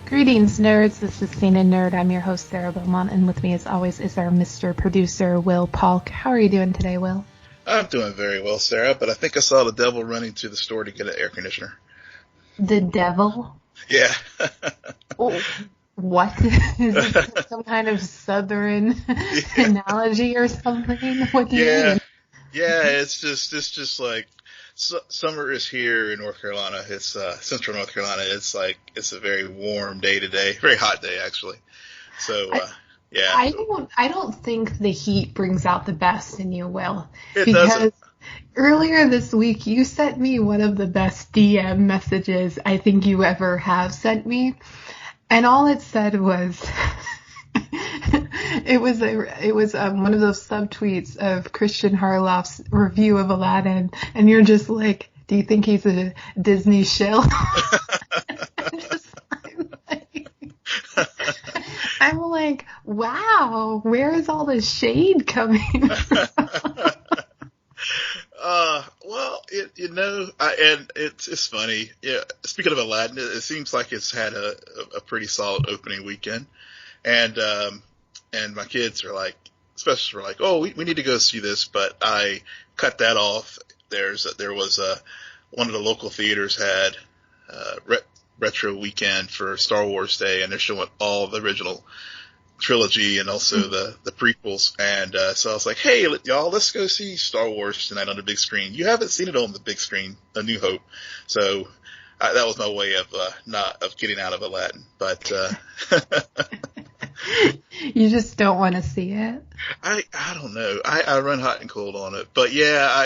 Greetings, nerds. This is SNN Nerd. I'm your host, Sarah Belmont, and with me, as always, is our Mr. Producer, Will Polk. How are you doing today, Will? I'm doing very well, Sarah, but I think I saw the devil running to the store to get an air conditioner. The devil? Yeah. Oh, what? Is it some kind of southern analogy or something? What do you mean? Yeah, it's just like summer is here in North Carolina. It's central North Carolina. It's a very warm day today, very hot day actually. So yeah. I don't think the heat brings out the best in you, Will. It Because doesn't. earlier this week you sent me one of the best DM messages I think you ever have sent me. And all it said was, it was one of those subtweets of Christian Harloff's review of Aladdin, and you're just like, do you think he's a Disney shill? I'm like, wow, where is all this shade coming from? Well, and it's funny. Yeah. Speaking of Aladdin, it seems like it's had a pretty solid opening weekend, and my kids are like, especially were like, oh, we need to go see this, but I cut that off. There was one of the local theaters had retro weekend for Star Wars Day, and they're showing all the original trilogy and also the prequels, and so I was like, hey y'all, let's go see Star Wars tonight on the big screen. You haven't seen it on the big screen, A New Hope, so that was my way of getting out of Aladdin, but you just don't want to see it. I don't know, I run hot and cold on it, but yeah,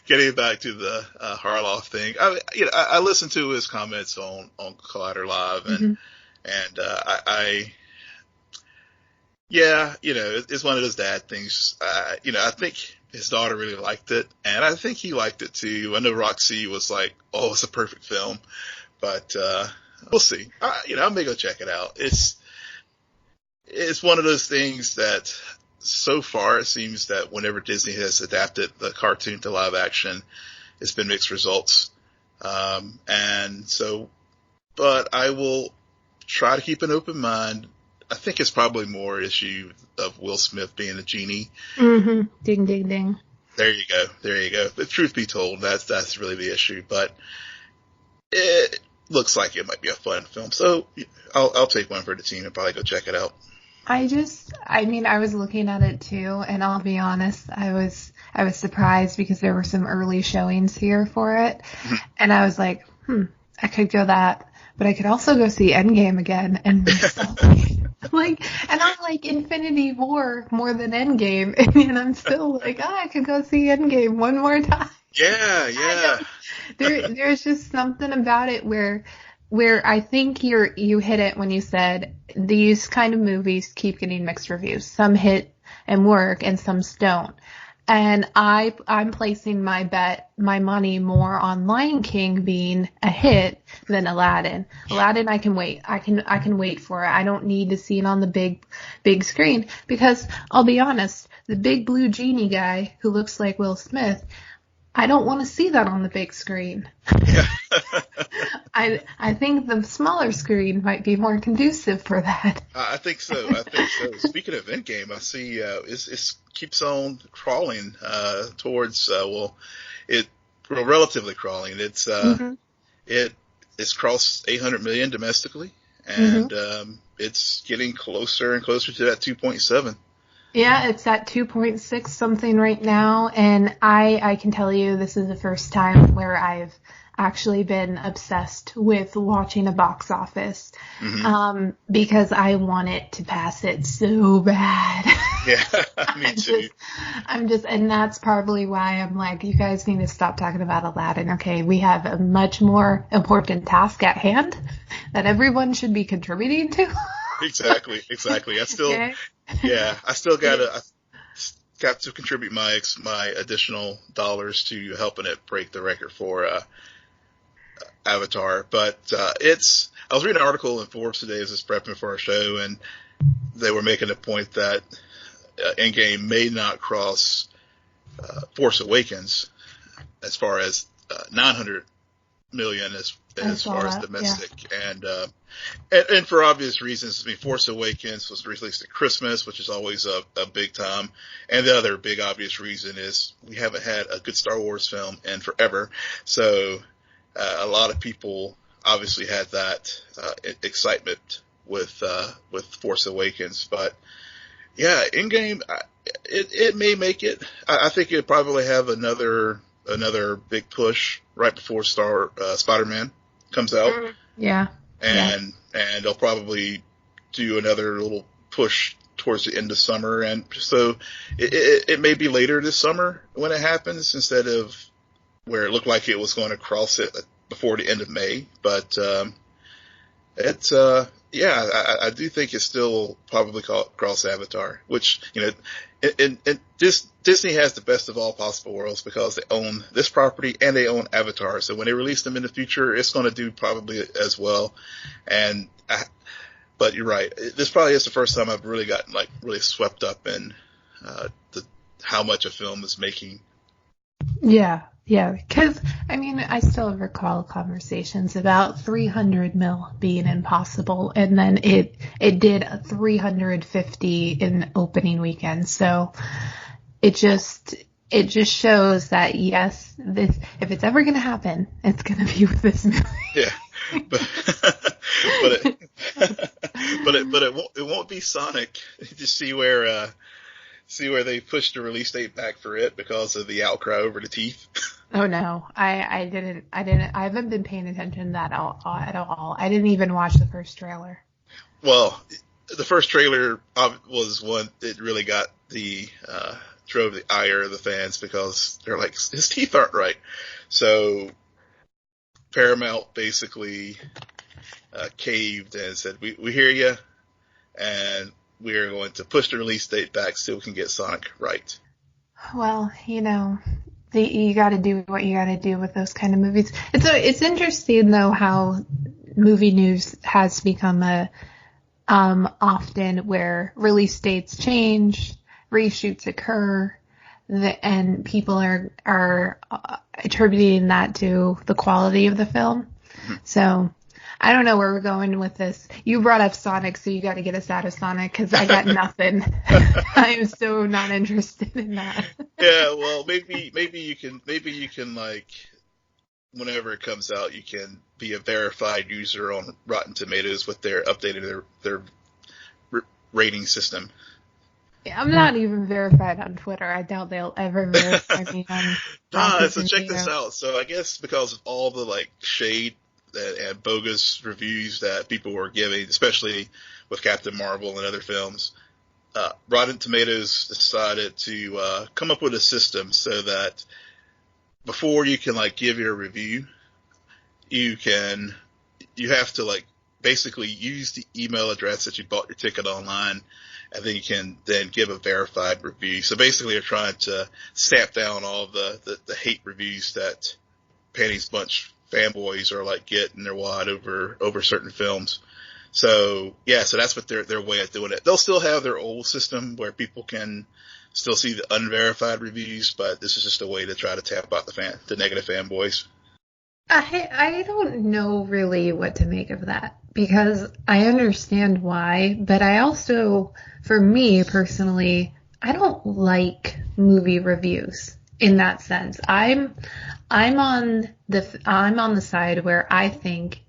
getting back to the Harloff thing, I listened to his comments on Collider Live, and yeah, it's one of those dad things. I think his daughter really liked it, and I think he liked it too. I know Roxy was like, oh, it's a perfect film, but we'll see. I may go check it out. It's one of those things that so far it seems that whenever Disney has adapted the cartoon to live action, it's been mixed results. And so, but I will try to keep an open mind. I think it's probably more issue of Will Smith being a genie. Mm-hmm. Ding, ding, ding. There you go. But truth be told, that's really the issue. But it looks like it might be a fun film. So I'll take one for the team and probably go check it out. I was looking at it too, and I'll be honest, I was surprised because there were some early showings here for it, and I was like, I could go that, but I could also go see Endgame again, and and I'm like Infinity War more than Endgame, and I'm still like, I could go see Endgame one more time. Yeah. There's just something about it where I think you hit it when you said these kind of movies keep getting mixed reviews. Some hit and work, and some don't. And I'm placing my money more on Lion King being a hit than Aladdin. Aladdin, I can wait. I can wait for it. I don't need to see it on the big screen, because I'll be honest, the big blue genie guy who looks like Will Smith, I don't want to see that on the big screen. Yeah. I think the smaller screen might be more conducive for that. I think so. Speaking of Endgame, I see it keeps on crawling towards relatively crawling. It's it's crossed 800 million domestically, and it's getting closer and closer to that 2.7. Yeah, it's at 2.6 something right now, and I can tell you this is the first time where I've actually been obsessed with watching a box office, because I want it to pass it so bad. Yeah, me too. And that's probably why I'm like, you guys need to stop talking about Aladdin. Okay, we have a much more important task at hand that everyone should be contributing to. Exactly. I still got to contribute my additional dollars to helping it break the record for Avatar. But I was reading an article in Forbes today as I was prepping for our show, and they were making a point that Endgame may not cross Force Awakens as far as 900 million as far as that, domestic, and for obvious reasons. I mean, Force Awakens was released at Christmas, which is always a big time, and the other big obvious reason is we haven't had a good Star Wars film in forever, so a lot of people obviously had that excitement with Force Awakens, but yeah, Endgame, it may make it. I think it probably have another big push right before Spider-Man comes out. Yeah. And they'll probably do another little push towards the end of summer, and so it may be later this summer when it happens instead of where it looked like it was going to cross it before the end of May. But it's I do think it's still probably cross Avatar, which, you know, and Disney has the best of all possible worlds because they own this property and they own Avatar. So when they release them in the future, it's going to do probably as well. But you're right. This probably is the first time I've really gotten really swept up in how much a film is making. Yeah, because, I mean, I still recall conversations about 300 mil being impossible, and then it did 350 in opening weekend, so it just shows that, yes, if it's ever going to happen, it's going to be with this movie. Yeah, but it won't be Sonic. Just see where they pushed the release date back for it because of the outcry over the teeth. Oh no, I didn't. I haven't been paying attention to that at all. I didn't even watch the first trailer. Well, the first trailer was one that really got drove the ire of the fans because they're like, his teeth aren't right. So Paramount basically caved and said, we hear you, and we're going to push the release date back so we can get Sonic right. Well, you know, you got to do what you got to do with those kind of movies. It's interesting though how movie news has become often where release dates change, reshoots occur, and people are attributing that to the quality of the film. Mm-hmm. So I don't know where we're going with this. You brought up Sonic, so you got to get us out of Sonic because I got nothing. I am so not interested in that. Yeah, well, maybe you can like, whenever it comes out, you can be a verified user on Rotten Tomatoes with their updating their rating system. Yeah, I'm not even verified on Twitter. I doubt they'll ever verify me on. So check this out. So I guess because of all the shade and bogus reviews that people were giving, especially with Captain Marvel and other films, Rotten Tomatoes decided to come up with a system so that before you can give your review, you have to basically use the email address that you bought your ticket online, and then you can then give a verified review. So basically, you're trying to stamp down all the hate reviews that Panties Bunch fanboys are getting their wad over certain films. So yeah, so that's what their way of doing it. They'll still have their old system where people can still see the unverified reviews, but this is just a way to try to tap out the negative fanboys. I don't know really what to make of that because I understand why, but I also, for me personally, I don't like movie reviews in that sense. I'm on the side where I think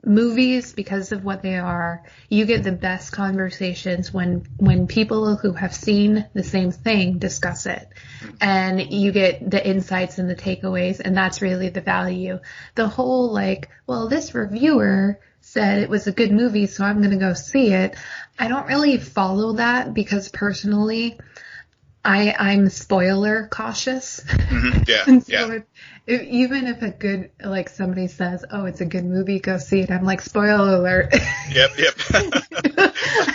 movies, because of what they are, you get the best conversations when people who have seen the same thing discuss it, and you get the insights and the takeaways, and that's really the value. The whole well, this reviewer said it was a good movie, so I'm going to go see it. I don't really follow that because personally, I'm spoiler cautious. Mm-hmm. Yeah, and so yeah. Even if somebody says, oh, it's a good movie, go see it, I'm like, spoiler alert. Yep. I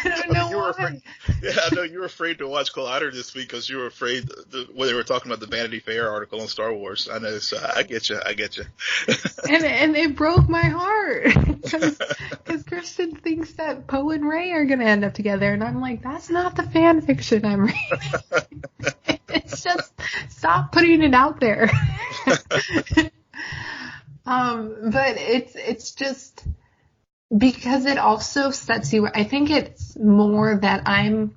don't know why. I know you were afraid to watch Collider this week because you were afraid when they were talking about the Vanity Fair article on Star Wars. I know, so I get you. And it broke my heart because Christian thinks that Poe and Rey are going to end up together, and I'm like, that's not the fan fiction I'm reading. It's just, stop putting it out there. But it's just because it also sets you. I think it's more that I'm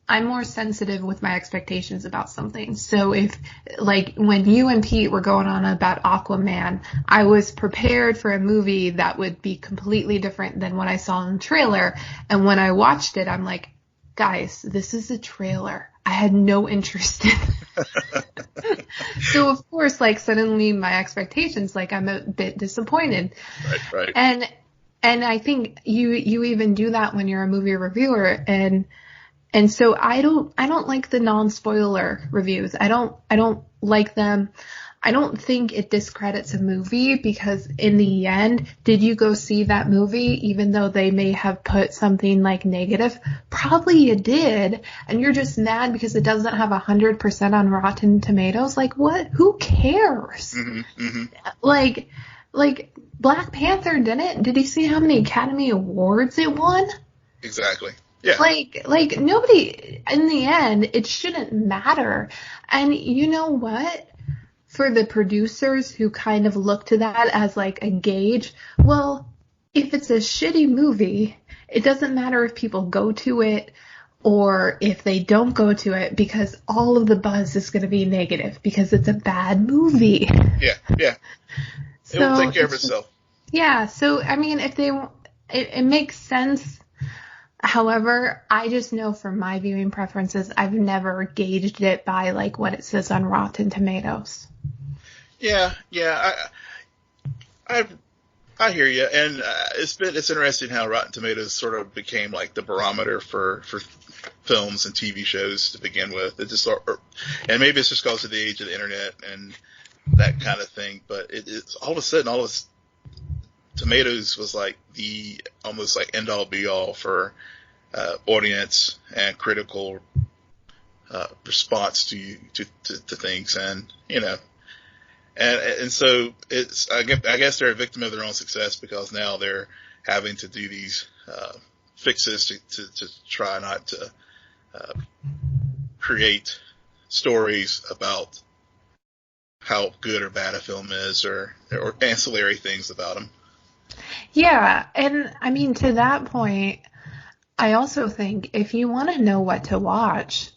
more sensitive with my expectations about something. So if, like, when you and Pete were going on about Aquaman, I was prepared for a movie that would be completely different than what I saw in the trailer. And when I watched it, I'm like, guys, this is a trailer. I had no interest in it. So of course, like, suddenly my expectations, like, I'm a bit disappointed. Right. And I think you even do that when you're a movie reviewer, and so I don't like the non-spoiler reviews. I don't like them. I don't think it discredits a movie, because in the end, did you go see that movie even though they may have put something like negative? Probably you did, and you're just mad because it doesn't have 100% on Rotten Tomatoes. Like, what? Who cares? Like Black Panther didn't. Did you see how many Academy Awards it won? Exactly. Yeah. Like nobody, in the end, it shouldn't matter. And you know what? For the producers who kind of look to that as like a gauge, well, if it's a shitty movie, it doesn't matter if people go to it or if they don't go to it, because all of the buzz is going to be negative because it's a bad movie. Yeah. So, it will take care of itself. Yeah. So, I mean, it makes sense. However, I just know from my viewing preferences, I've never gauged it by like what it says on Rotten Tomatoes. Yeah. I hear you, and it's interesting how Rotten Tomatoes sort of became like the barometer for films and TV shows to begin with. It just and maybe it's just because of the age of the internet and that kind of thing. But it's all of a sudden, all of this Tomatoes was like the almost like end all be all for audience and critical response to things, and you know. And so it's, I guess they're a victim of their own success, because now they're having to do these fixes to try not to create stories about how good or bad a film is, or ancillary things about them. Yeah, and I mean, to that point, I also think if you want to know what to watch,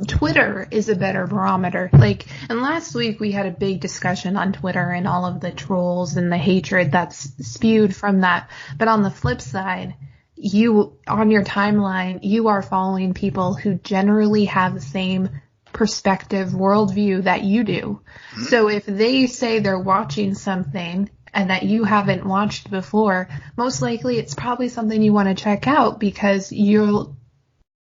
Twitter is a better barometer. Like, and last week we had a big discussion on Twitter and all of the trolls and the hatred that's spewed from that. But on the flip side, on your timeline, you are following people who generally have the same perspective, worldview that you do. Mm-hmm. So if they say they're watching something and that you haven't watched before, most likely it's probably something you want to check out, because you'll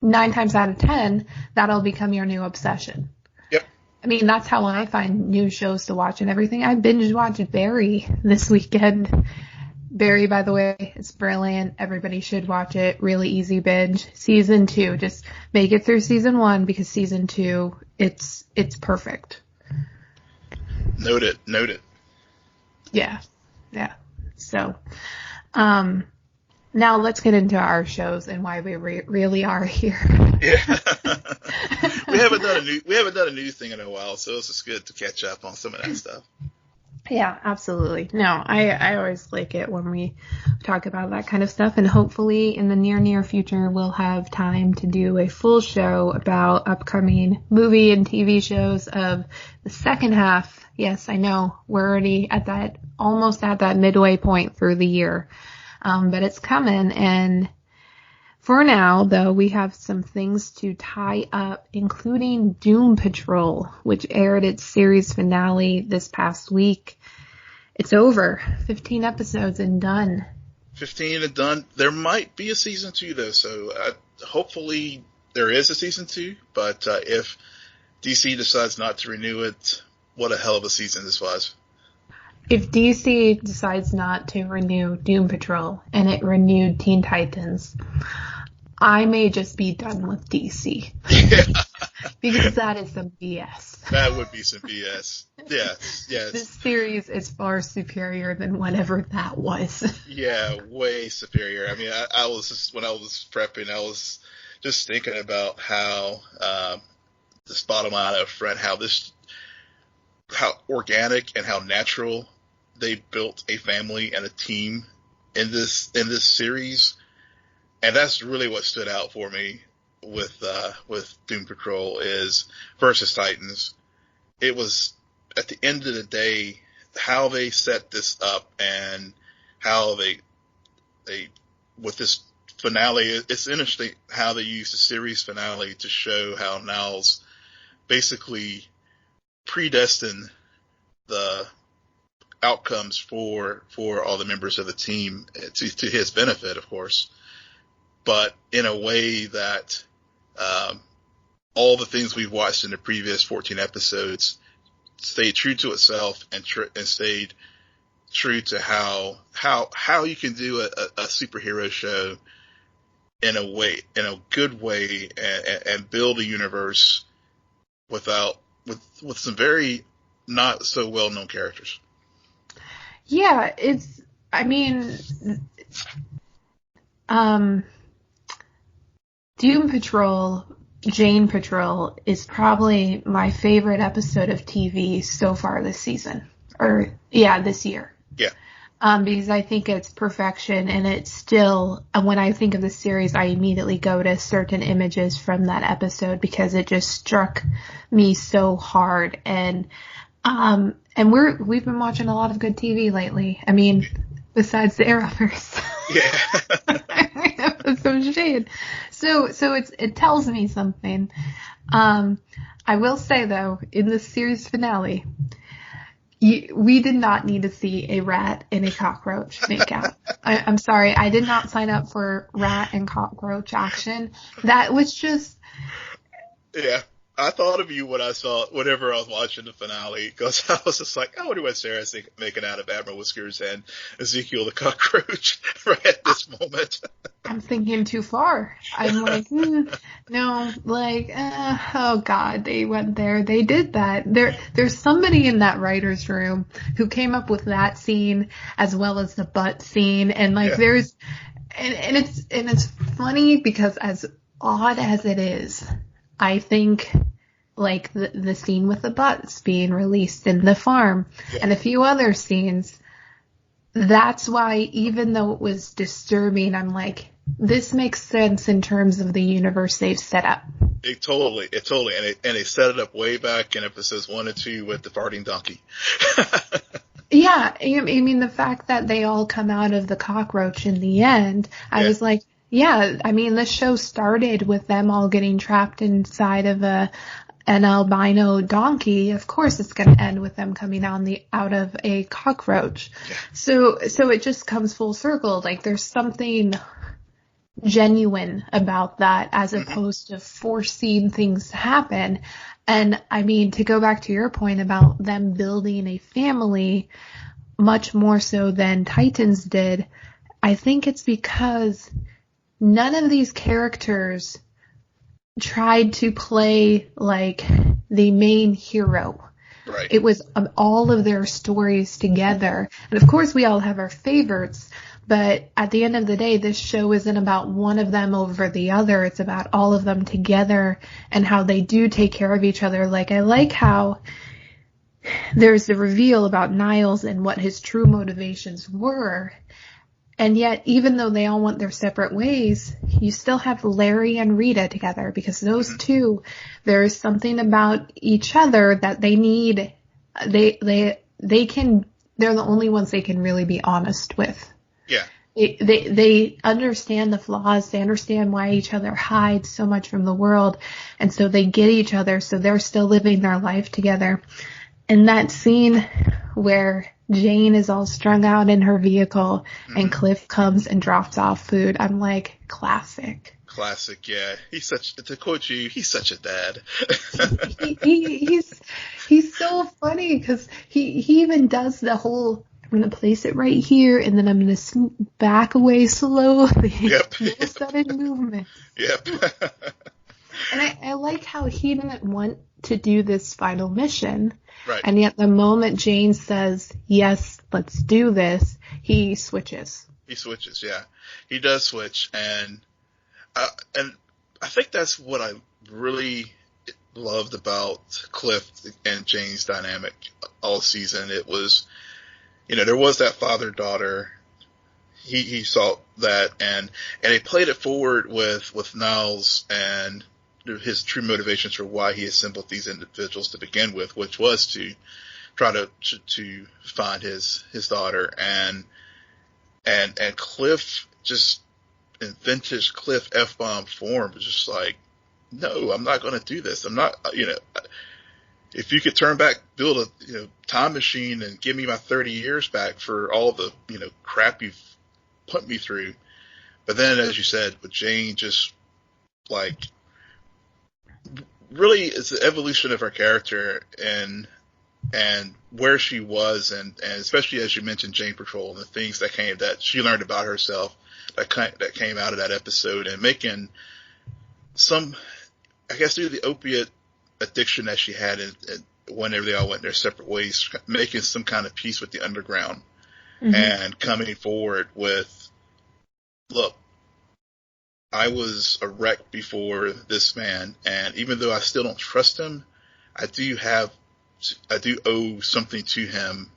9 times out of 10, that'll become your new obsession. Yep. I mean, that's how I find new shows to watch and everything. I binge watched Barry this weekend. Barry, by the way, is brilliant. Everybody should watch it. Really easy binge. Season 2, just make it through season 1, because season 2, it's perfect. Noted. Yeah. So, now let's get into our shows and why we really are here. Yeah. we haven't done a news thing in a while, so it's just good to catch up on some of that stuff. Yeah, absolutely. No, I always like it when we talk about that kind of stuff, and hopefully in the near future we'll have time to do a full show about upcoming movie and TV shows of the second half. Yes, I know we're already almost at that midway point through the year. But it's coming, and for now, though, we have some things to tie up, including Doom Patrol, which aired its series finale this past week. It's over. 15 episodes and done. 15 and done. There might be a season 2, though, so hopefully there is a season 2, but if DC decides not to renew it, what a hell of a season this was. If DC decides not to renew Doom Patrol and it renewed Teen Titans, I may just be done with DC. Yeah. Because that is some BS. That would be some BS. Yes. This series is far superior than whatever that was. Yeah, way superior. I mean, I was just, when I was prepping, I was just thinking about how this bottom line up front, how organic and how natural they built a family and a team in this series, and that's really what stood out for me with Doom Patrol is versus Titans. It was at the end of the day how they set this up and how they with this finale. It's interesting how they used the series finale to show how Niles basically predestined the outcomes for all the members of the team to his benefit, of course, but in a way that all the things we've watched in the previous 14 episodes stayed true to itself and stayed true to how you can do a superhero show in a good way and build a universe with some very not so well known characters. Yeah, Doom Patrol, Jane Patrol is probably my favorite episode of TV so far this season. This year. Yeah. Because I think it's perfection, and it's still, when I think of the series, I immediately go to certain images from that episode because it just struck me so hard. And we've been watching a lot of good TV lately. I mean, besides the Arrowverse. Yeah. Some shade. So it tells me something. I will say though, in the series finale, we did not need to see a rat and a cockroach make out. I'm sorry, I did not sign up for rat and cockroach action. That was just... Yeah, I thought of you whenever I was watching the finale, because I was just like, I wonder what Sarah's making out of Admiral Whiskers and Ezekiel the cockroach right at this moment. I'm thinking too far. I'm like, no, like, oh God, they went there. They did that. There's somebody in that writer's room who came up with that scene as well as the butt scene. And like, there's, and it's funny because as odd as it is, I think like the scene with the butts being released in the farm and a few other scenes, that's why even though it was disturbing, I'm like, this makes sense in terms of the universe they've set up. It totally, and they set it up way back in episodes 1 and 2 with the farting donkey. Yeah, I mean, the fact that they all come out of the cockroach in the end, I was like, yeah, I mean, the show started with them all getting trapped inside of an albino donkey. Of course it's going to end with them coming out of a cockroach. Yeah. So it just comes full circle. Like there's something genuine about that as opposed to forcing things to happen. And I mean, to go back to your point about them building a family much more so than Titans did, I think it's because none of these characters tried to play like the main hero. Right. It was all of their stories together. And of course we all have our favorites, but at the end of the day, this show isn't about one of them over the other. It's about all of them together and how they do take care of each other. Like, I like how there's the reveal about Niles and what his true motivations were. And yet, even though they all went their separate ways, you still have Larry and Rita together because those two, there is something about each other that they need. They're the only ones they can really be honest with. Yeah. They understand the flaws. They understand why each other hides so much from the world. And so they get each other. So they're still living their life together. And that scene where Jane is all strung out in her vehicle and Cliff comes and drops off food, I'm like, classic. Classic, yeah. To quote you, he's such a dad. he's so funny because he even does the whole, I'm going to place it right here and then I'm going to back away slowly. Yep. No sudden movement. Yep. And I like how he didn't want to do this final mission. Right. And yet the moment Jane says, yes, let's do this, he switches. He switches, yeah. He does switch. And I think that's what I really loved about Cliff and Jane's dynamic all season. It was there was that father-daughter. He saw that, and he played it forward with Niles and his true motivations for why he assembled these individuals to begin with, which was to try to find his daughter, and Cliff, just in vintage Cliff F-bomb form, was just like, no, I'm not going to do this. I'm not, if you could turn back, build a time machine and give me my 30 years back for all the crap you've put me through. But then, as you said, with Jane, just like, really, it's the evolution of her character and where she was, and especially as you mentioned, Jane Patrol and the things that she learned about herself that came out of that episode, and making some, I guess, through the opiate addiction that she had, and whenever they all went their separate ways, making some kind of peace with the underground, and coming forward with, look, I was a wreck before this man, and even though I still don't trust him, I do owe something to him,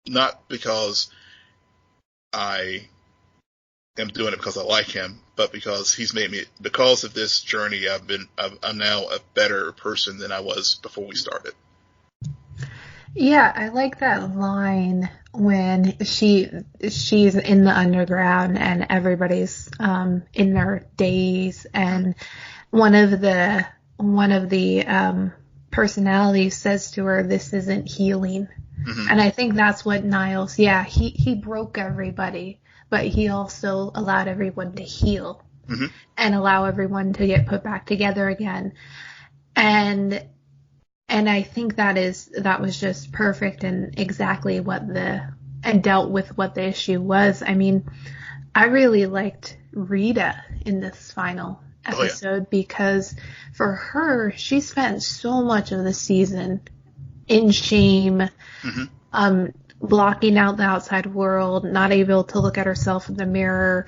not because I am doing it because I like him, but because he's made me, because of this journey, I'm now a better person than I was before we started. Yeah, I like that line when she's in the underground and everybody's in their daze, and one of the personalities says to her, "This isn't healing." And I think that's what Niles, he broke everybody, but he also allowed everyone to heal and allow everyone to get put back together again. And I think that was just perfect and exactly and dealt with what the issue was. I mean, I really liked Rita in this final episode because for her, she spent so much of the season in shame, blocking out the outside world, not able to look at herself in the mirror.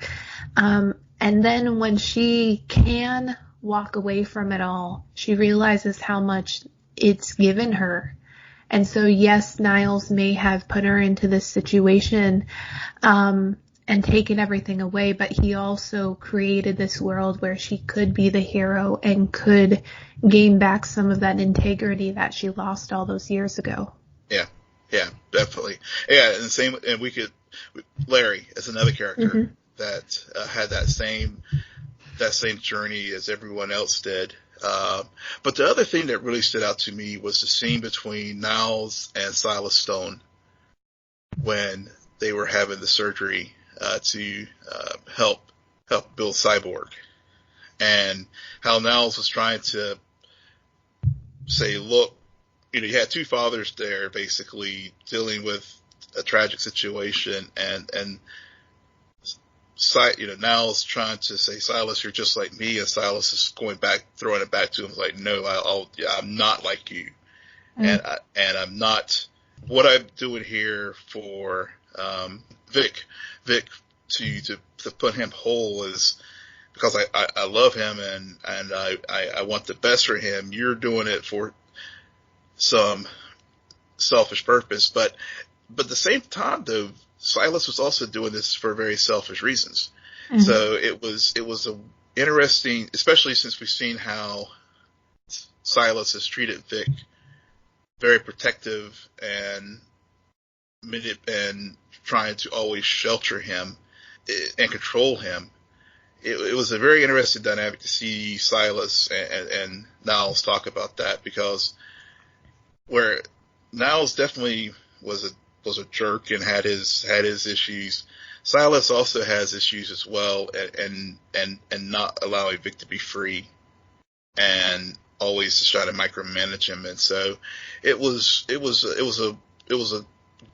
And then when she can walk away from it all, she realizes how much it's given her. And so, yes, Niles may have put her into this situation and taken everything away, but he also created this world where she could be the hero and could gain back some of that integrity that she lost all those years ago. Yeah, definitely. Yeah, and Larry is another character that had that same journey as everyone else did. But the other thing that really stood out to me was the scene between Niles and Silas Stone when they were having the surgery to help build Cyborg, and how Niles was trying to say, look, you had two fathers there basically dealing with a tragic situation, and Niles trying to say, Silas, you're just like me, and Silas is throwing it back to him like, no, I'm not like you, and I'm not. What I'm doing here for Vic to put him whole is because I love him and I want the best for him. You're doing it for some selfish purpose, but at the same time though, Silas was also doing this for very selfish reasons. So it was a interesting, especially since we've seen how Silas has treated Vic, very protective and trying to always shelter him and control him. It was a very interesting dynamic to see Silas and Niles talk about that, because where Niles definitely was a jerk and had his issues, Silas also has issues as well, and not allowing Vic to be free and always just try to micromanage him. And so it was a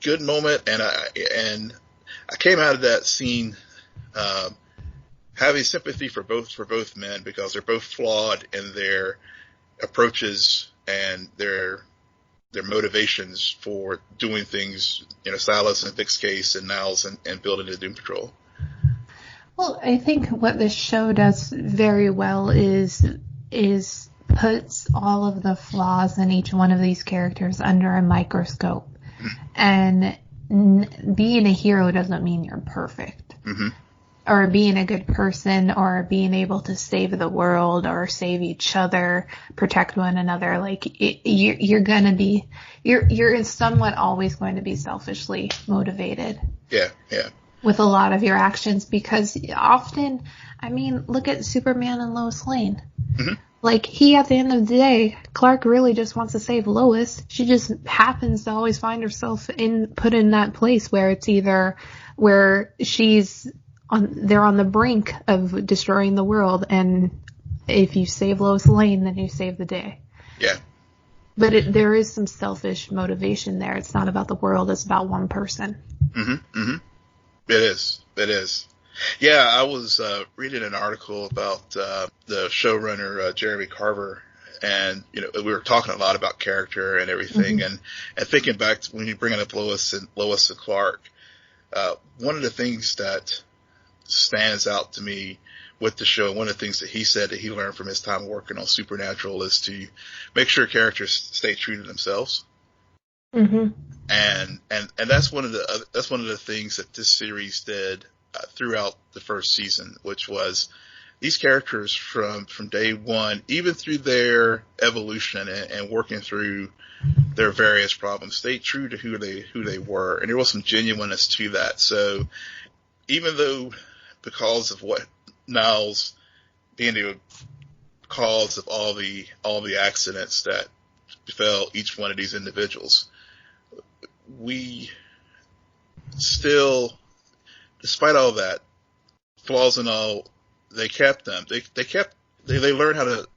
good moment, and I came out of that scene having sympathy for both men, because they're both flawed in their approaches and their motivations for doing things, Silas in Vic's case, and Niles and building the Doom Patrol. Well, I think what this show does very well is puts all of the flaws in each one of these characters under a microscope and being a hero doesn't mean you're perfect. Mm-hmm. Or being a good person, or being able to save the world, or save each other, protect one another. Like, you're somewhat always going to be selfishly motivated. Yeah, yeah. With a lot of your actions, because often, I mean, look at Superman and Lois Lane. Mm-hmm. Like, at the end of the day, Clark really just wants to save Lois. She just happens to always find herself put in that place where it's either where they're on the brink of destroying the world, and if you save Lois Lane, then you save the day. Yeah. But there is some selfish motivation there. It's not about the world, it's about one person. Mm-hmm. Mm-hmm. It is. Yeah, I was reading an article about the showrunner Jeremy Carver, and we were talking a lot about character and everything, and thinking back to when you bring up Lois and Clark. One of the things that stands out to me with the show, one of the things that he said that he learned from his time working on Supernatural, is to make sure characters stay true to themselves. Mm-hmm. And that's one of the things that this series did throughout the first season, which was these characters from day one, even through their evolution and working through their various problems, stayed true to who they were, and there was some genuineness to that. So even though, because of what Niles being the cause of all the accidents that befell each one of these individuals, we still, despite all that, flaws and all, they kept them. They learned how to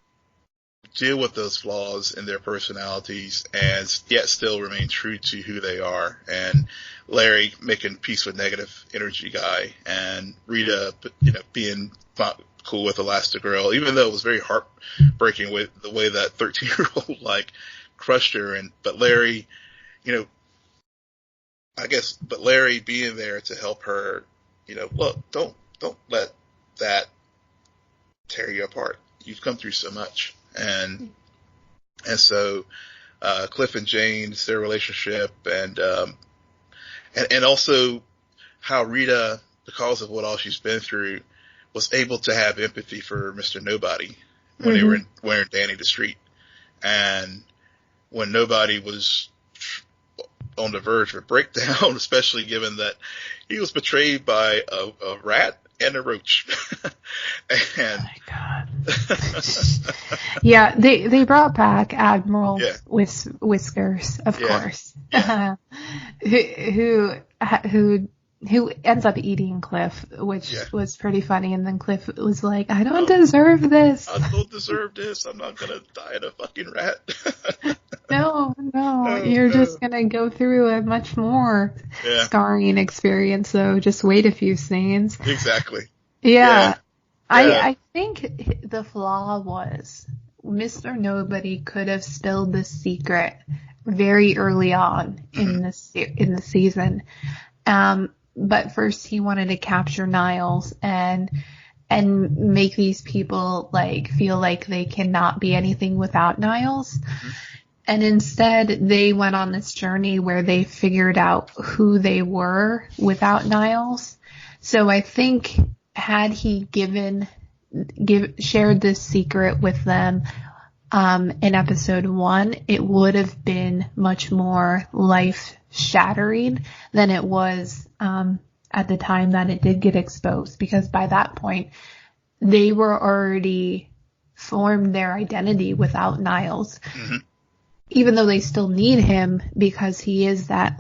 deal with those flaws in their personalities and yet still remain true to who they are. And Larry making peace with negative energy guy, and Rita, being cool with Elastigirl, even though it was very heartbreaking with the way that 13-year-old crushed her. But Larry, but Larry being there to help her, look, don't let that tear you apart. You've come through so much. And so, Cliff and Jane's, their relationship, and also how Rita, because of what all she's been through, was able to have empathy for Mr. Nobody when they were wearing Danny the Street. And when Nobody was on the verge of a breakdown, especially given that he was betrayed by a rat and a roach. And, oh my God. Yeah, they brought back Admiral Whiskers, of course, who ends up eating Cliff, which was pretty funny. And then Cliff was like, "I don't deserve this. I don't deserve this. I'm not gonna die in a fucking rat." No, you're just gonna go through a much more scarring experience. So just wait a few scenes. Exactly. Yeah. I think the flaw was Mr. Nobody could have spilled the secret very early on in the season. But first he wanted to capture Niles and make these people feel like they cannot be anything without Niles. And instead they went on this journey where they figured out who they were without Niles. So I think had he shared this secret with them in episode 1, it would have been much more life-shattering than it was at the time that it did get exposed, because by that point they were already formed their identity without Niles. Even though they still need him because he is that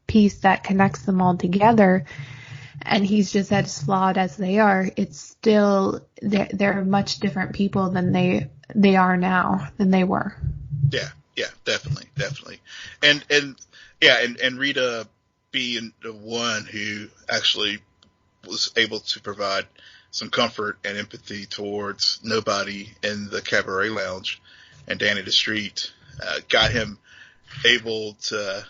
piece that connects them all together. And he's just as flawed as they are. It's still, they're much different people than they are now than they were. Yeah, definitely. And Rita being the one who actually was able to provide some comfort and empathy towards Nobody in the cabaret lounge and Danny the Street, got him able to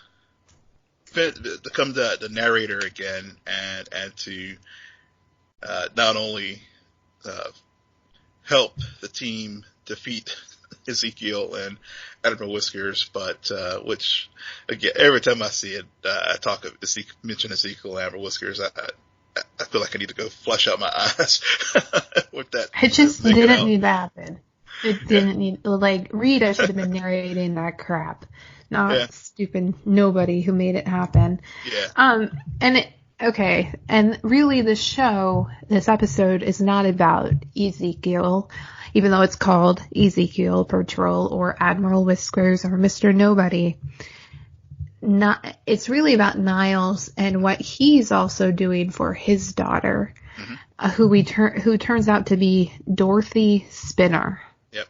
become the narrator again, and to not only help the team defeat Ezekiel and Admiral Whiskers, but which again, every time I see it, I mention Ezekiel and Admiral Whiskers, I feel like I need to go flush out my eyes with that. It just didn't need to happen. It didn't need, like, Rita should have been narrating that crap, not stupid nobody who made it happen. Yeah. Okay, and really this episode is not about Ezekiel, even though it's called Ezekiel Patrol or Admiral Whiskers or Mr. Nobody. It's really about Niles and what he's also doing for his daughter, who turns out to be Dorothy Spinner. Yep.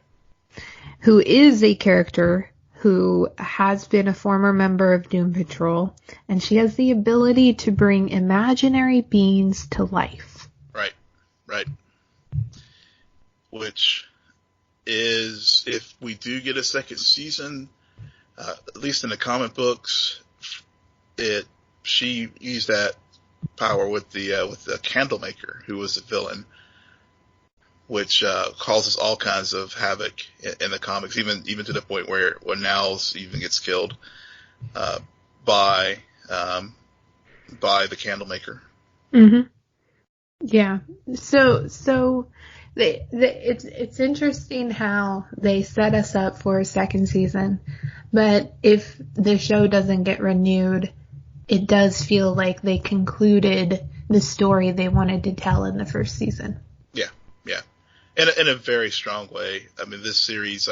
Who is a character who has been a former member of Doom Patrol, and she has the ability to bring imaginary beings to life. Right. Which is, if we do get a second season, at least in the comic books, she used that power with the Candlemaker, who was a villain, which causes all kinds of havoc in the comics, even to the point where Niles even gets killed by the Candlemaker. Mm-hmm. Yeah. So it's interesting how they set us up for a second season, but if the show doesn't get renewed, it does feel like they concluded the story they wanted to tell in the first season. Yeah. In a very strong way. I mean, this series,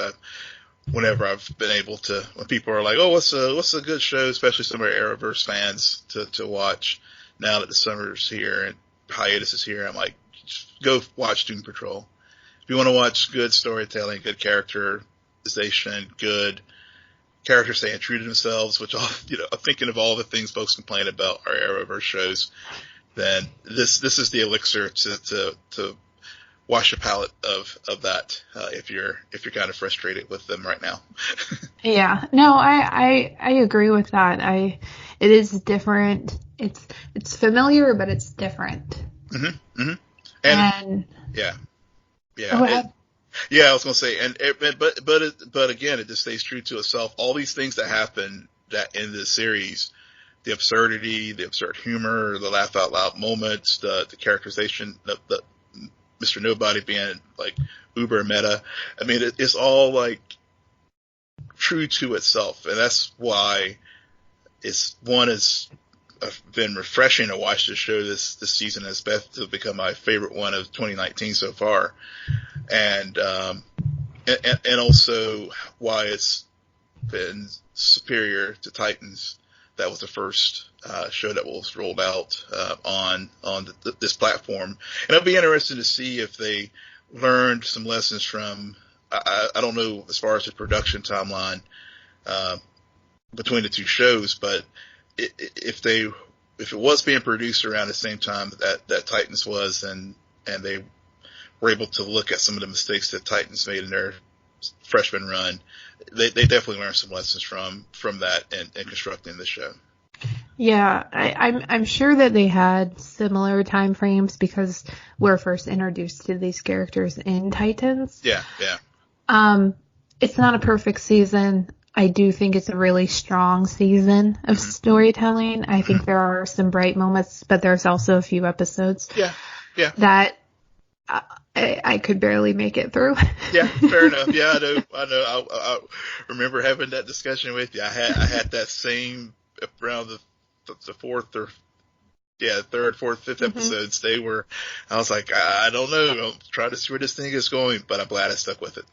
whenever I've been able to, when people are like, "Oh, what's a good show?" Especially some of our Arrowverse fans to watch now that the summer's here and hiatus is here, I'm like, go watch Doom Patrol. If you want to watch good storytelling, good characterization, good characters staying true to themselves, which I'm thinking of all the things folks complain about our Arrowverse shows, then this is the elixir to wash your palate of that, if you're kind of frustrated with them right now. Yeah, no, I agree with that. It is different. It's familiar, but it's different. Mm-hmm. And yeah. Go ahead. I was gonna say, but again, it just stays true to itself. All these things that happen that in this series, the absurdity, the absurd humor, the laugh out loud moments, the characterization, the Mr. Nobody being like uber meta. I mean, it's all like true to itself, and that's why it's been refreshing to watch this show this season. It's become my favorite one of 2019 so far, and also why it's been superior to Titans. That was the first show that was rolled out on this platform, and it'll be interesting to see if they learned some lessons from. I don't know as far as the production timeline between the two shows, but if it was being produced around the same time that Titans was, and they were able to look at some of the mistakes that Titans made in their freshman run, they definitely learned some lessons from that and constructing the show. Yeah, I'm sure that they had similar time frames because we're first introduced to these characters in Titans. Yeah. It's not a perfect season. I do think it's a really strong season of storytelling. I think there are some bright moments, but there's also a few episodes that I could barely make it through. Yeah, fair enough. Yeah, I know. I remember having that discussion with you. I had that same around the fourth or third, fourth, fifth episodes. I was like, I don't know. I'm trying to see where this thing is going, but I'm glad I stuck with it.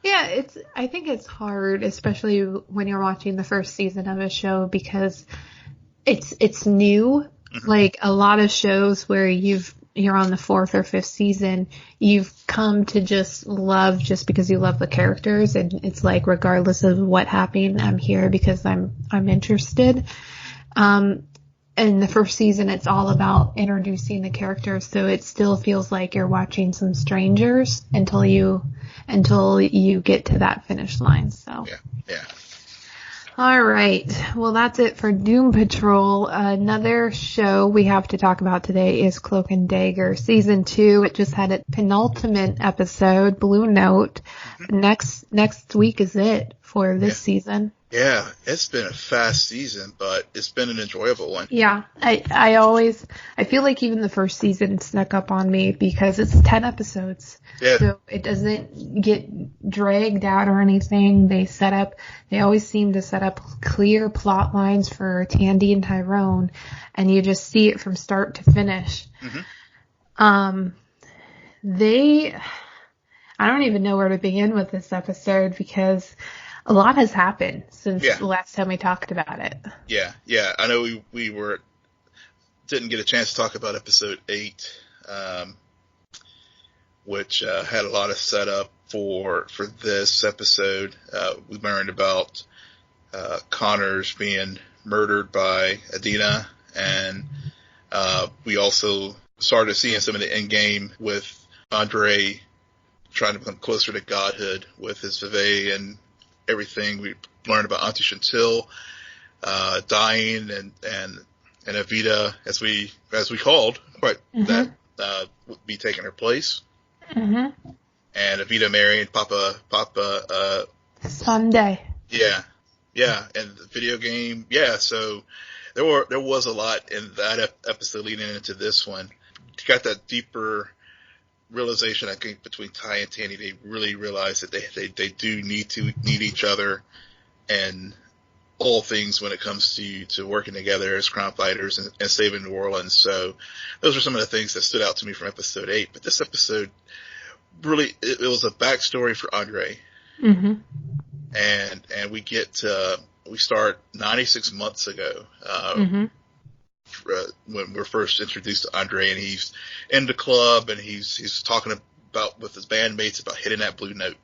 Yeah, I think it's hard, especially when you're watching the first season of a show, because it's new. Mm-hmm. Like a lot of shows where you're on the fourth or fifth season, you've come to just love just because you love the characters, and it's like regardless of what happened, I'm here because I'm interested. In the first season, it's all about introducing the characters, so it still feels like you're watching some strangers until you get to that finish line. So yeah. All right. Well, that's it for Doom Patrol. Another show we have to talk about today is Cloak and Dagger Season 2. It just had its penultimate episode, Blue Note. Next week is it for this season. Yeah, it's been a fast season, but it's been an enjoyable one. Yeah, I feel like even the first season snuck up on me because it's 10 episodes. Yeah. So it doesn't get dragged out or anything. They always seem to set up clear plot lines for Tandy and Tyrone, and you just see it from start to finish. I don't even know where to begin with this episode because a lot has happened since the last time we talked about it. Yeah. I know we didn't get a chance to talk about episode 8, which had a lot of setup for this episode. We learned about Connors being murdered by Adina, and we also started seeing some of the endgame with Andre trying to become closer to godhood with his Vevey and everything. We learned about Auntie Chantil dying and Evita, as we called, that would be taking her place. And Evita marrying Papa Sunday. Yeah, and the video game. Yeah, so there was a lot in that episode leading into this one. You got that deeper realization, I think, between Ty and Tandy. They really realized that they do need each other and all things when it comes to working together as crime fighters and saving New Orleans. So those are some of the things that stood out to me from episode 8. But this episode really, it was a backstory for Andre. And we start 96 months ago, when we're first introduced to Andre, and he's in the club and he's talking about with his bandmates about hitting that blue note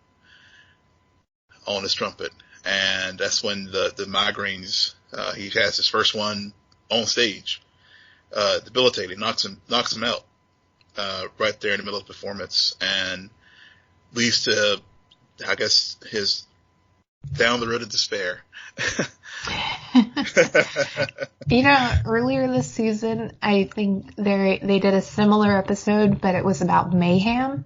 on his trumpet. And that's when the migraines, he has his first one on stage, debilitating, knocks him out, right there in the middle of the performance, and leads to, I guess, his down the road of despair. Earlier this season, I think they did a similar episode, but it was about mayhem,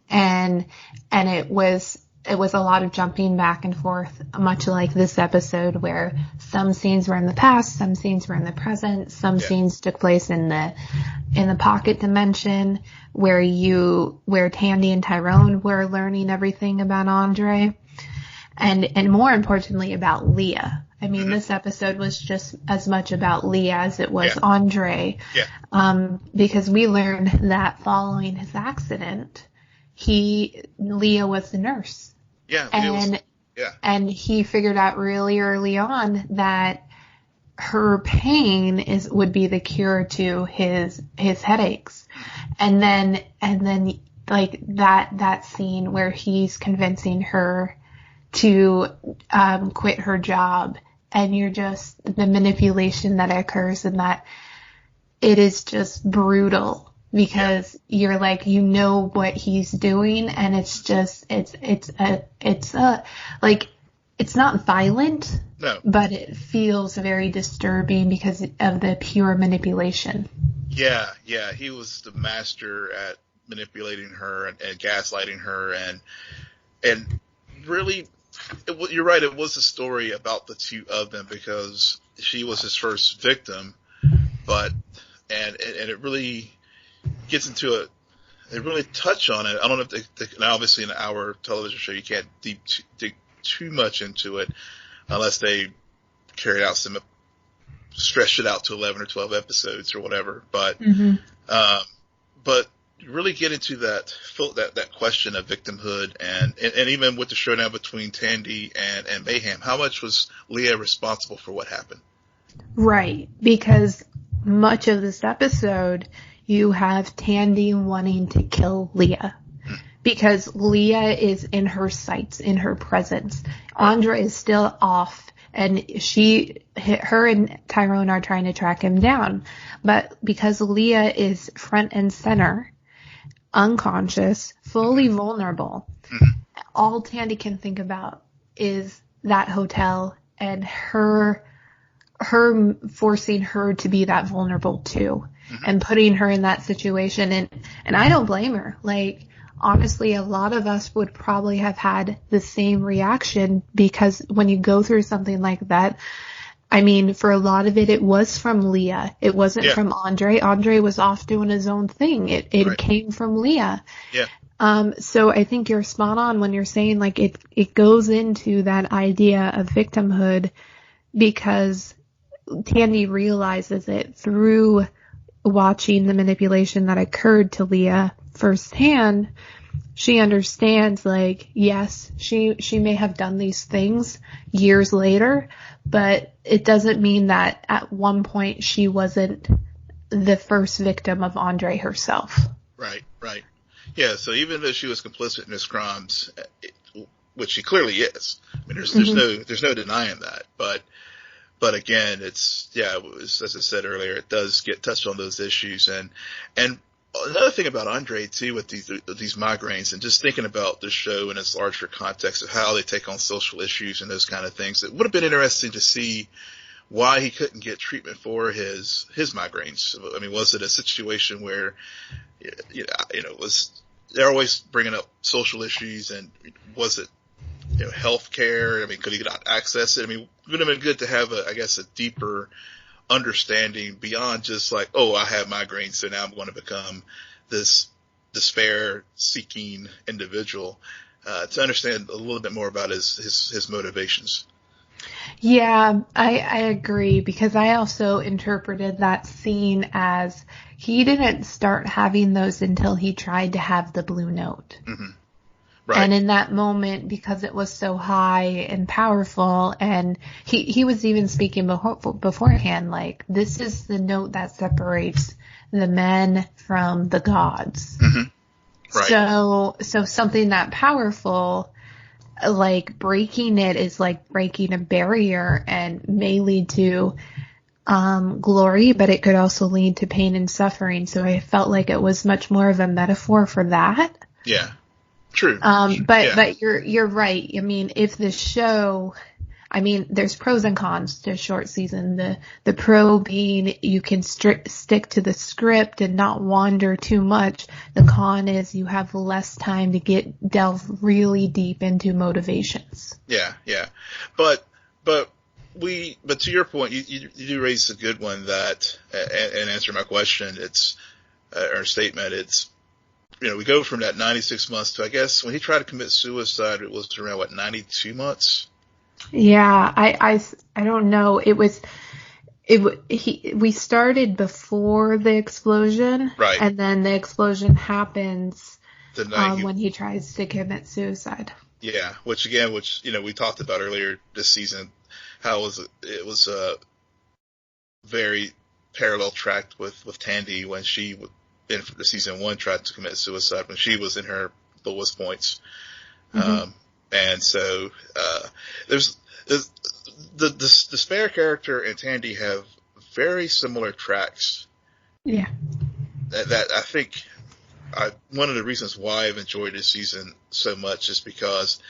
and it was a lot of jumping back and forth, much like this episode, where some scenes were in the past, some scenes were in the present, some scenes took place in the pocket dimension, where Tandy and Tyrone were learning everything about Andre, and more importantly about Leah. I mean, this episode was just as much about Leah as it was Andre, because we learned that following his accident, Leah was the nurse. And he figured out really early on that her pain would be the cure to his headaches. And then like that scene where he's convincing her to quit her job, and the manipulation that occurs in that, it is just brutal. Because you're like, what he's doing, and it's not violent, but it feels very disturbing because of the pure manipulation. Yeah, he was the master at manipulating her and gaslighting her, and really, you're right, it was a story about the two of them because she was his first victim, and it really gets into it. They really touch on it. I don't know if now obviously in our television show you can't dig too much into it unless they carried out stretched it out to 11 or 12 episodes or whatever. But but really get into that question of victimhood and even with the showdown between Tandy and Mayhem, how much was Leah responsible for what happened? Right, because much of this episode, you have Tandy wanting to kill Leah because Leah is in her sights, in her presence. Andre is still off, and her and Tyrone are trying to track him down. But because Leah is front and center, unconscious, fully vulnerable, all Tandy can think about is that hotel and her forcing her to be that vulnerable too, and putting her in that situation. And I don't blame her. Like, honestly, a lot of us would probably have had the same reaction, because when you go through something like that, I mean, for a lot of it, it was from Leah. It wasn't from Andre. Andre was off doing his own thing. It came from Leah. Yeah. So I think you're spot on when you're saying, like, it goes into that idea of victimhood, because Tandy realizes it through watching the manipulation that occurred to Leah firsthand. She understands, like, yes, she may have done these things years later, but it doesn't mean that at one point she wasn't the first victim of Andre herself. Right. Yeah, so even though she was complicit in his crimes, which she clearly is, I mean, there's no denying that, but again, as I said earlier, it does get touched on those issues. And another thing about Andre too, with these migraines, and just thinking about the show in its larger context of how they take on social issues and those kind of things, it would have been interesting to see why he couldn't get treatment for his migraines. I mean, was it a situation where, they're always bringing up social issues, and was it, health care? I mean, could he not access it? I mean, it would have been good to have a deeper understanding beyond just like, oh, I have migraines, so now I'm going to become this despair-seeking individual, to understand a little bit more about his motivations. Yeah, I agree, because I also interpreted that scene as he didn't start having those until he tried to have the blue note. Mm-hmm. Right. And in that moment, because it was so high and powerful, and he was even speaking beforehand, like, this is the note that separates the men from the gods. Mm-hmm. Right. So something that powerful, like, breaking it is like breaking a barrier, and may lead to glory, but it could also lead to pain and suffering. So I felt like it was much more of a metaphor for that. Yeah. True. But you're right. I mean, if the show, I mean, there's pros and cons to a short season. The pro being you can stick to the script and not wander too much. The con is you have less time to delve really deep into motivations. Yeah. But to your point, you do raise a good one that, and answer my question, or statement, it's, we go from that 96 months to, I guess, when he tried to commit suicide, it was around, 92 months? Yeah, I don't know. We started before the explosion. Right. And then the explosion happens when he tries to commit suicide. Yeah, which we talked about earlier this season, how it was a very parallel track with Tandy when she in the season 1 tried to commit suicide when she was in her lowest points. Mm-hmm. And so, there's the spare character and Tandy have very similar tracks. Yeah. That I think, one of the reasons why I've enjoyed this season so much is because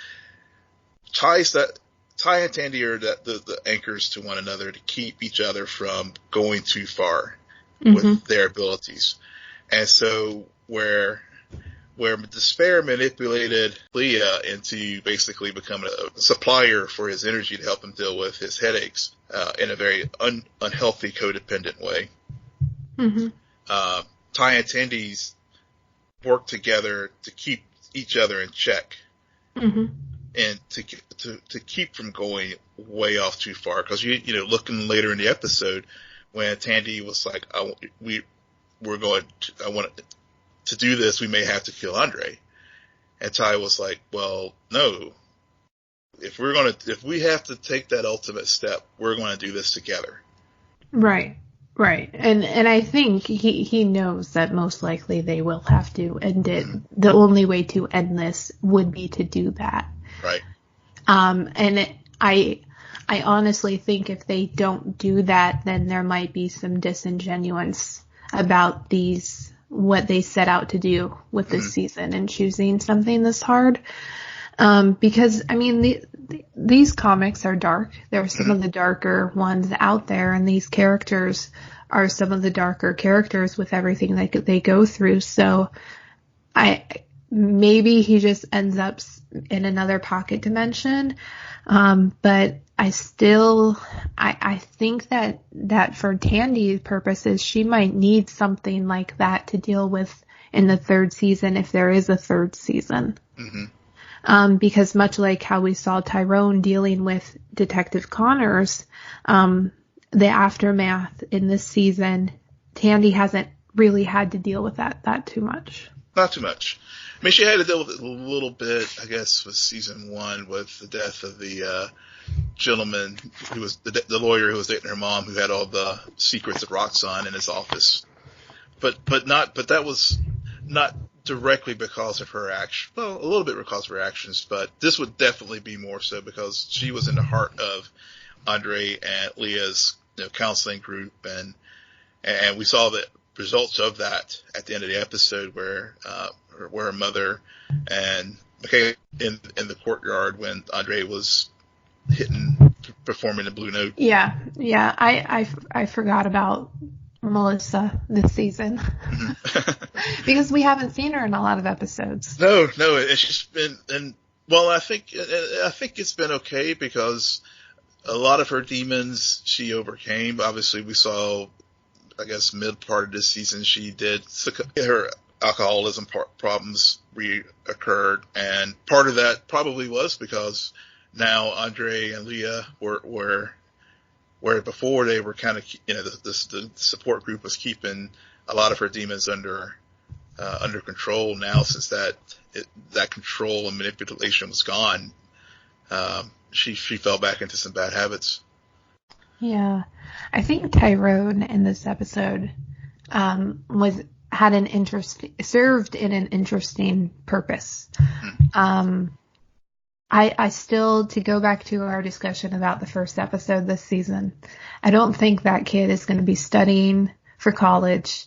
Ty and Tandy are the anchors to one another to keep each other from going too far with their abilities. And so where Despair manipulated Leah into basically becoming a supplier for his energy to help him deal with his headaches, in a very unhealthy codependent way. Mm-hmm. Ty and Tandy's work together to keep each other in check. Mm-hmm. And to keep from going way off too far. Cause looking later in the episode when Tandy was like, I want to do this, we may have to kill Andre. And Ty was like, well, no. If we have to take that ultimate step, we're going to do this together. Right. And I think he knows that most likely they will have to end it. Mm-hmm. The only way to end this would be to do that. Right. I honestly think if they don't do that, then there might be some disingenuous about what they set out to do with this season and choosing something this hard. Because, I mean, these comics are dark. They're some of the darker ones out there, and these characters are some of the darker characters with everything that they go through. So maybe he just ends up in another pocket dimension. But I think that for Tandy's purposes, she might need something like that to deal with in the third season, if there is a third season. Mm-hmm. Because much like how we saw Tyrone dealing with Detective Connors, the aftermath in this season, Tandy hasn't really had to deal with that too much. Not too much. I mean, she had to deal with it a little bit, I guess, with season 1 with the death of the gentleman who was the lawyer who was dating her mom, who had all the secrets of Roxxon in his office. But that was not directly because of her action. Well, a little bit because of her actions, but this would definitely be more so because she was in the heart of Andre and Leah's counseling group, and we saw the results of that at the end of the episode where her mother and Michaela in the courtyard when Andre was performing the Blue Note. Yeah. I forgot about Melissa this season because we haven't seen her in a lot of episodes. No, and she's been, and well, I think it's been okay because a lot of her demons she overcame. Obviously, we saw, I guess, mid part of this season she did her alcoholism problems reoccurred, and part of that probably was because now Andre and Leah were where before they were kind of, the support group was keeping a lot of her demons under control. Now, since that control and manipulation was gone, she fell back into some bad habits. Yeah, I think Tyrone in this episode served in an interesting purpose. I still, to go back to our discussion about the first episode this season, I don't think that kid is going to be studying for college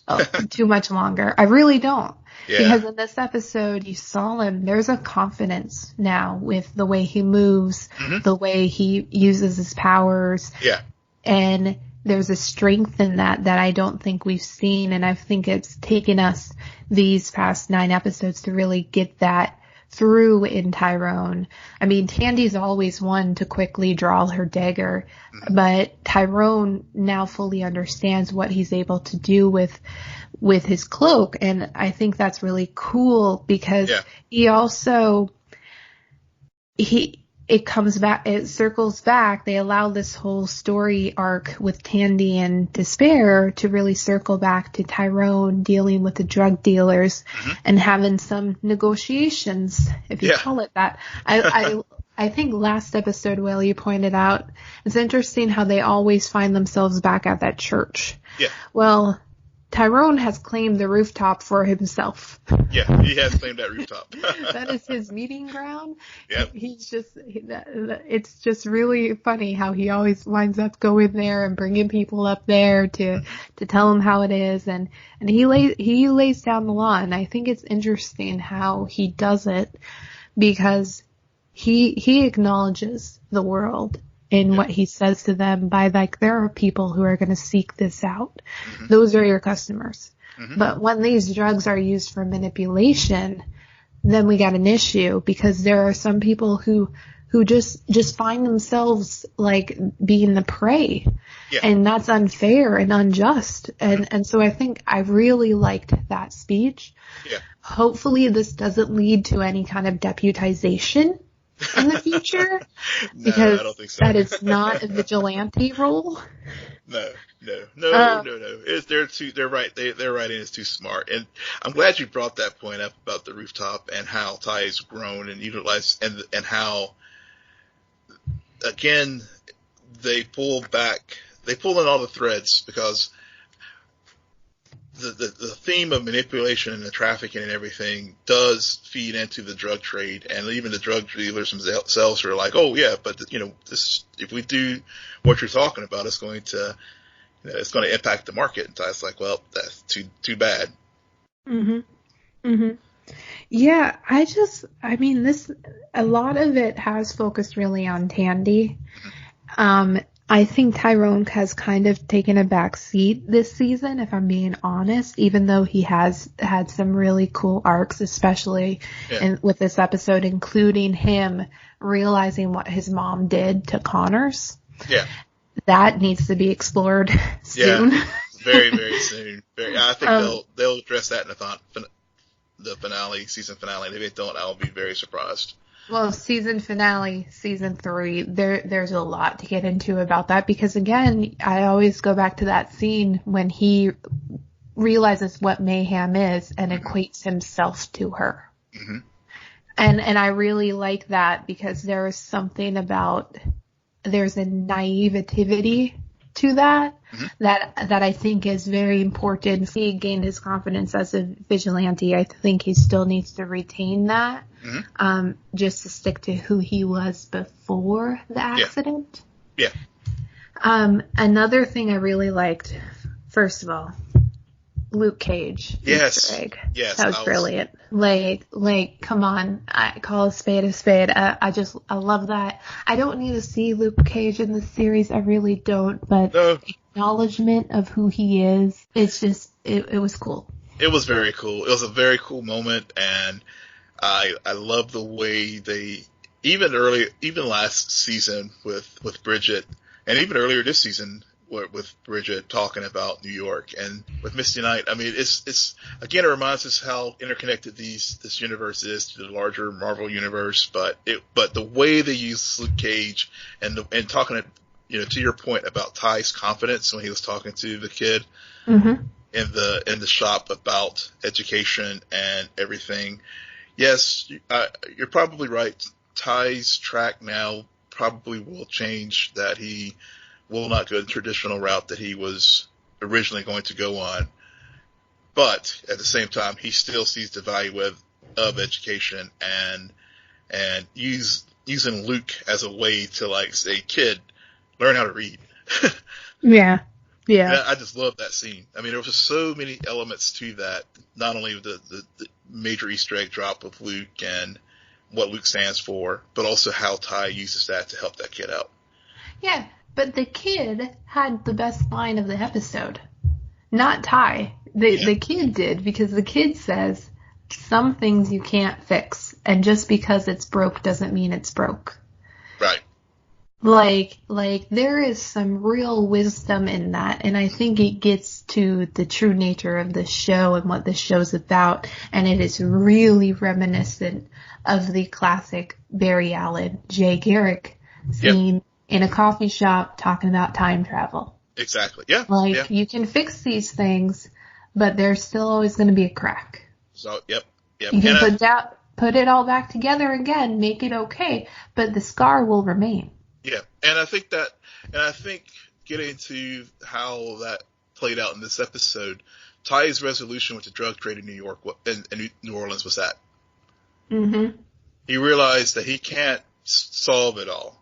too much longer. I really don't. Yeah. Because in this episode, you saw him, there's a confidence now with the way he moves, the way he uses his powers. Yeah. And there's a strength in that I don't think we've seen. And I think it's taken us these past 9 episodes to really get that through in Tyrone. I mean, Tandy's always one to quickly draw her dagger, but Tyrone now fully understands what he's able to do with his cloak. And I think that's really cool because he also, it circles back. They allow this whole story arc with Tandy and Despair to really circle back to Tyrone dealing with the drug dealers and having some negotiations, if you call it that. I think last episode, Will, you pointed out, it's interesting how they always find themselves back at that church. Yeah. Well, Tyrone has claimed the rooftop for himself. Yeah, he has claimed that rooftop. That is his meeting ground. Yep. It's just really funny how he always winds up going there and bringing people up there to tell them how it is, and he lays down the law. And I think it's interesting how he does it because he acknowledges the world in what he says to them by, like, there are people who are going to seek this out. Those are your customers. But when these drugs are used for manipulation, then we got an issue because there are some people who just find themselves like being the prey. Yeah. And that's unfair and unjust. And so I think I really liked that speech. Yeah. Hopefully this doesn't lead to any kind of deputization in the future, because I don't think so. That is not a vigilante role. No. They're right. Their writing is too smart, and I'm glad you brought that point up about the rooftop and how Ty has grown and utilized, and how again they pull in all the threads because the theme of manipulation and the trafficking and everything does feed into the drug trade, and even the drug dealers themselves are like, oh yeah, but this, if we do what you're talking about, it's going to impact the market. And Ty's like, well, that's too bad. Yeah, a lot of it has focused really on Tandy. I think Tyrone has kind of taken a back seat this season, if I'm being honest, even though he has had some really cool arcs, especially with this episode, including him realizing what his mom did to Connors. Yeah. That needs to be explored soon. Yeah, very, very soon. I think they'll address that in the finale, season finale. If they don't, I'll be very surprised. Well, season finale, season 3, there's a lot to get into about that because, again, I always go back to that scene when he realizes what mayhem is and equates himself to her. Mm-hmm. And I really like that because there is something about, there's a naivety to that, that I think is very important. He gained his confidence as a vigilante. I think he still needs to retain that, just to stick to who he was before the accident. Yeah. Another thing I really liked, first of all, Luke Cage. Yes. Easter egg. Yes. That was brilliant. Like, come on. I call a spade a spade. I love that. I don't need to see Luke Cage in the series. I really don't. But acknowledgement of who he is, it's just, it was cool. It was very cool. It was a very cool moment. And I love the way they, even last season with Bridget, and even earlier this season, with Bridget talking about New York and with Misty Knight. I mean, it's again, it reminds us how interconnected this universe is to the larger Marvel universe. But the way they use Luke Cage and talking, to your point about Ty's confidence when he was talking to the kid in the shop about education and everything. Yes, you're probably right. Ty's track now probably will change, that he will not go the traditional route that he was originally going to go on. But at the same time, he still sees the value of education and using Luke as a way to, like, say, kid, learn how to read. Yeah. And I just love that scene. I mean, there was just so many elements to that. Not only the major Easter egg drop of Luke and what Luke stands for, but also how Ty uses that to help that kid out. Yeah. But the kid had the best line of the episode. Not Ty. The kid did, because the kid says, some things you can't fix, and just because it's broke doesn't mean it's broke. Right. Like there is some real wisdom in that, and I think it gets to the true nature of the show and what the show's about, and it is really reminiscent of the classic Barry Allen, Jay Garrick scene in a coffee shop talking about time travel. Exactly. Yeah. You can fix these things, but there's still always going to be a crack. So, yep. You can put it all back together again, make it okay, but the scar will remain. Yeah. And I think getting to how that played out in this episode, Ty's resolution with the drug trade in New York and New Orleans was that. Mm-hmm. He realized that he can't solve it all.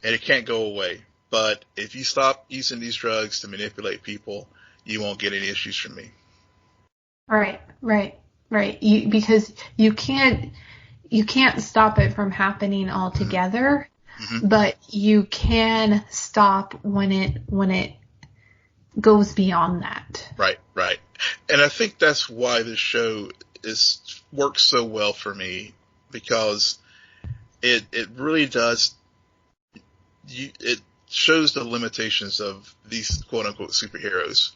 And it can't go away. But if you stop using these drugs to manipulate people, you won't get any issues from me. Right. Because you can't stop it from happening altogether, but you can stop when it goes beyond that. Right. And I think that's why this show works so well for me, because it really does. It shows the limitations of these quote unquote superheroes,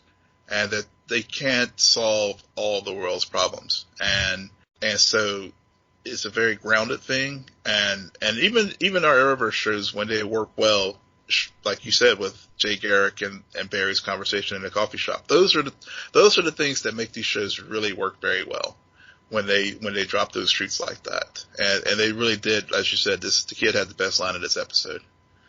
and that they can't solve all the world's problems. And so it's a very grounded thing. And even our Arrowverse shows, when they work well, like you said, with Jay Garrick and Barry's conversation in a coffee shop, those are the things that make these shows really work very well when they drop those truths like that. And they really did, as you said, the kid had the best line of this episode.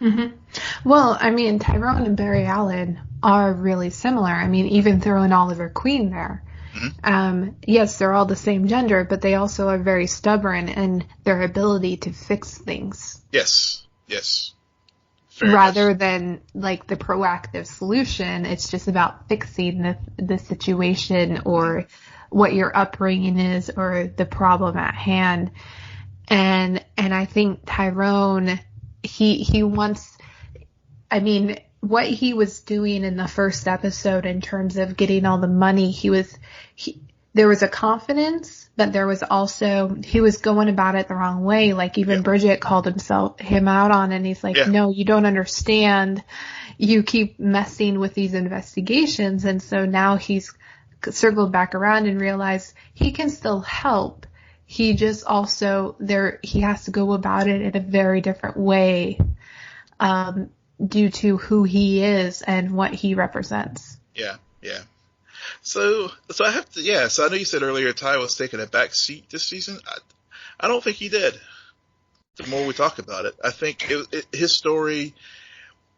Mm-hmm. Well, I mean, Tyrone and Barry Allen are really similar. I mean, even throwing Oliver Queen there. Mm-hmm. Yes, they're all the same gender, but they also are very stubborn in their ability to fix things. Yes. Rather than like the proactive solution, it's just about fixing the situation or what your upbringing is or the problem at hand. And I think Tyrone, he wants, I mean, what he was doing in the first episode in terms of getting all the money, there was a confidence, but there was also, he was going about it the wrong way. Like even Bridget called him out on it, and he's like, no, you don't understand. You keep messing with these investigations. And so now he's circled back around and realized he can still help. He just also, he has to go about it in a very different way, due to who he is and what he represents. Yeah. So I have to, so I know you said earlier Ty was taking a back seat this season. I don't think he did. The more we talk about it, I think his story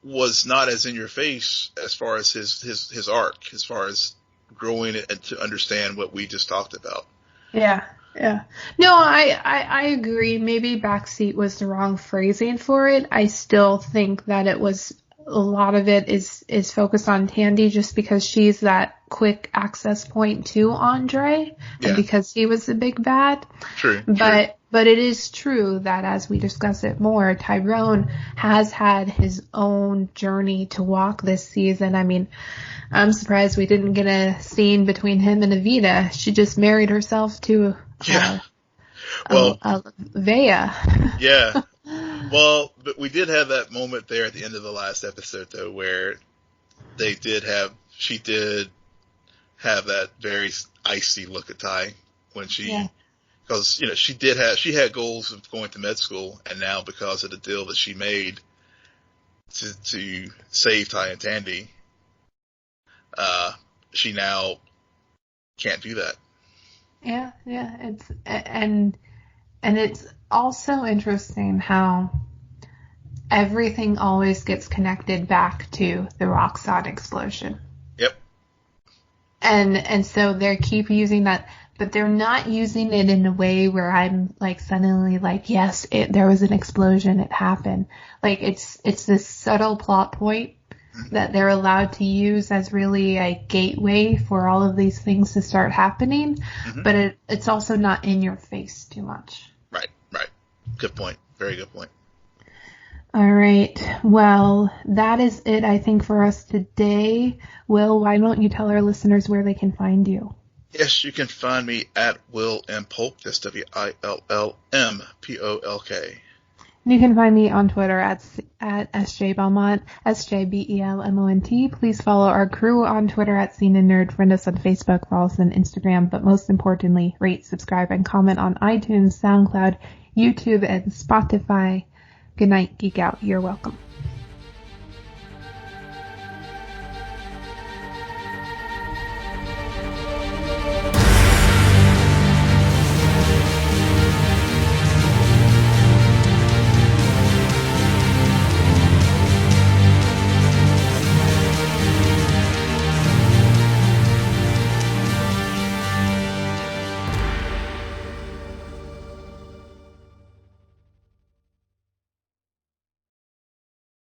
was not as in your face as far as his arc, as far as growing and to understand what we just talked about. Yeah. No, I agree. Maybe backseat was the wrong phrasing for it. I still think that a lot of it is focused on Tandy just because she's that quick access point to Andre and because he was the big bad. True. But it is true that as we discuss it more, Tyrone has had his own journey to walk this season. I mean, I'm surprised we didn't get a scene between him and Evita. She just married herself to Vea. Yeah. Well, but we did have that moment there at the end of the last episode, though, where she did have that very icy look at Ty when because, she had goals of going to med school, and now because of the deal that she made to save Ty and Tandy, she now can't do that. Yeah. It's also interesting how everything always gets connected back to the Roxxon explosion. Yep. And so they keep using that, but they're not using it in a way where I'm like suddenly like, yes, there was an explosion, it happened. Like it's this subtle plot point that they're allowed to use as really a gateway for all of these things to start happening, but it's also not in your face too much. Right. Good point. Very good point. All right. Well, that is it, I think, for us today. Will, why don't you tell our listeners where they can find you? Yes, you can find me at Will M. Polk. That's WILLMPOLK. And you can find me on Twitter at SJ Belmont, SJBELMONT. Please follow our crew on Twitter at SNN Nerd. Friend us on Facebook, follow us on Instagram, but most importantly, rate, subscribe, and comment on iTunes, SoundCloud, YouTube, and Spotify. Good night, Geek Out. You're welcome.